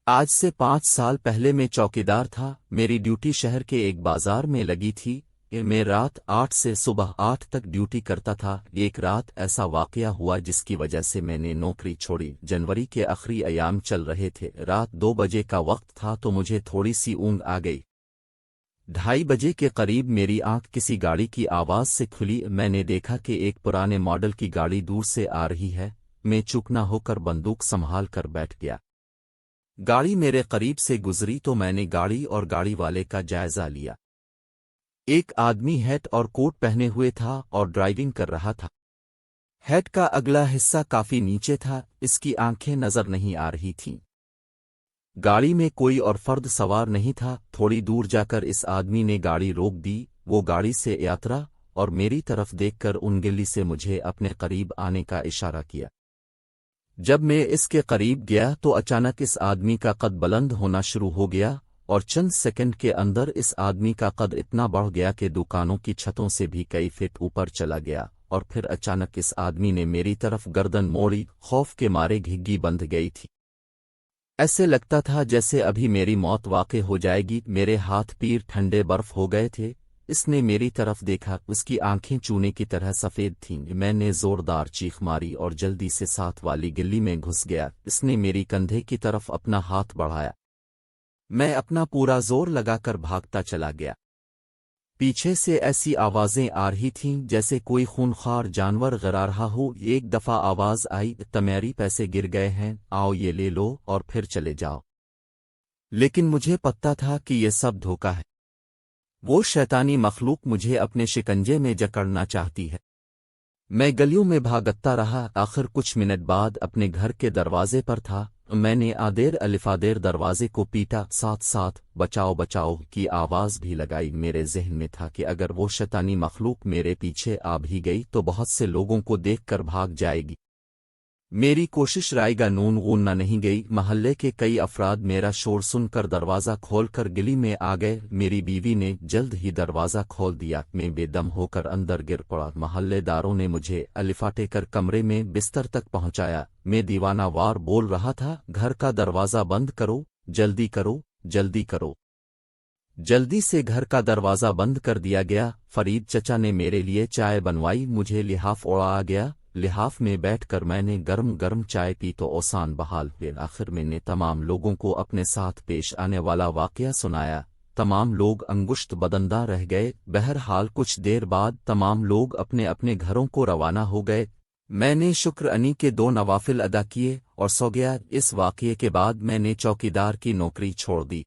آج سے 5 سال پہلے میں چوکیدار تھا۔ میری ڈیوٹی شہر کے ایک بازار میں لگی تھی۔ میں رات 8 سے صبح 8 تک ڈیوٹی کرتا تھا۔ ایک رات ایسا واقعہ ہوا جس کی وجہ سے میں نے نوکری چھوڑی۔ جنوری کے آخری ایام چل رہے تھے۔ رات 2 بجے کا وقت تھا تو مجھے تھوڑی سی اونگ آ گئی۔ 2:30 بجے کے قریب میری آنکھ کسی گاڑی کی آواز سے کھلی۔ میں نے دیکھا کہ ایک پرانے ماڈل کی گاڑی دور سے آ رہی ہے۔ میں چپ نہ ہو کر بندوق سنبھال کر بیٹھ گیا۔ گاڑی میرے قریب سے گزری تو میں نے گاڑی اور گاڑی والے کا جائزہ لیا۔ ایک آدمی ہیٹ اور کوٹ پہنے ہوئے تھا اور ڈرائیونگ کر رہا تھا۔ ہیٹ کا اگلا حصہ کافی نیچے تھا، اس کی آنکھیں نظر نہیں آ رہی تھیں۔ گاڑی میں کوئی اور فرد سوار نہیں تھا۔ تھوڑی دور جا کر اس آدمی نے گاڑی روک دی۔ وہ گاڑی سے اترا اور میری طرف دیکھ کر انگلی سے مجھے اپنے قریب آنے کا اشارہ کیا۔ جب میں اس کے قریب گیا تو اچانک اس آدمی کا قد بلند ہونا شروع ہو گیا اور چند سیکنڈ کے اندر اس آدمی کا قد اتنا بڑھ گیا کہ دکانوں کی چھتوں سے بھی کئی فٹ اوپر چلا گیا، اور پھر اچانک اس آدمی نے میری طرف گردن موڑی۔ خوف کے مارے گھگی بندھ گئی تھی۔ ایسے لگتا تھا جیسے ابھی میری موت واقع ہو جائے گی۔ میرے ہاتھ پیر ٹھنڈے برف ہو گئے تھے۔ اس نے میری طرف دیکھا، اس کی آنکھیں چونے کی طرح سفید تھیں۔ میں نے زوردار چیخ ماری اور جلدی سے ساتھ والی گلی میں گھس گیا۔ اس نے میری کندھے کی طرف اپنا ہاتھ بڑھایا۔ میں اپنا پورا زور لگا کر بھاگتا چلا گیا۔ پیچھے سے ایسی آوازیں آ رہی تھیں جیسے کوئی خونخوار جانور غرا رہا ہو۔ ایک دفعہ آواز آئی، تمہاری پیسے گر گئے ہیں، آؤ یہ لے لو اور پھر چلے جاؤ۔ لیکن مجھے پتہ تھا کہ یہ سب دھوکہ ہے۔ وہ شیطانی مخلوق مجھے اپنے شکنجے میں جکڑنا چاہتی ہے۔ میں گلیوں میں بھاگتا رہا۔ آخر کچھ منٹ بعد اپنے گھر کے دروازے پر تھا۔ میں نے آدیر الفادیر دروازے کو پیٹا، ساتھ ساتھ بچاؤ بچاؤ کی آواز بھی لگائی۔ میرے ذہن میں تھا کہ اگر وہ شیطانی مخلوق میرے پیچھے آ بھی گئی تو بہت سے لوگوں کو دیکھ کر بھاگ جائے گی۔ میری کوشش رائے نون غون نہیں گئی۔ محلے کے کئی افراد میرا شور سن کر دروازہ کھول کر گلی میں آ گئے۔ میری بیوی نے جلد ہی دروازہ کھول دیا۔ میں بے دم ہو کر اندر گر پڑا۔ محلے داروں نے مجھے الفاٹے کر کمرے میں بستر تک پہنچایا۔ میں دیوانہ وار بول رہا تھا، گھر کا دروازہ بند کرو، جلدی کرو، جلدی کرو۔ جلدی سے گھر کا دروازہ بند کر دیا گیا۔ فرید چچا نے میرے لیے چائے بنوائی۔ مجھے لحاف اوڑا گیا۔ لحاف میں بیٹھ کر میں نے گرم گرم چائے پی تو اوسان بحال ہوئے۔ آخر میں نے تمام لوگوں کو اپنے ساتھ پیش آنے والا واقعہ سنایا۔ تمام لوگ انگشت بدندہ رہ گئے۔ بہرحال کچھ دیر بعد تمام لوگ اپنے اپنے گھروں کو روانہ ہو گئے۔ میں نے شکر انی کے 2 نوافل ادا کیے اور سو گیا۔ اس واقعے کے بعد میں نے چوکیدار کی نوکری چھوڑ دی۔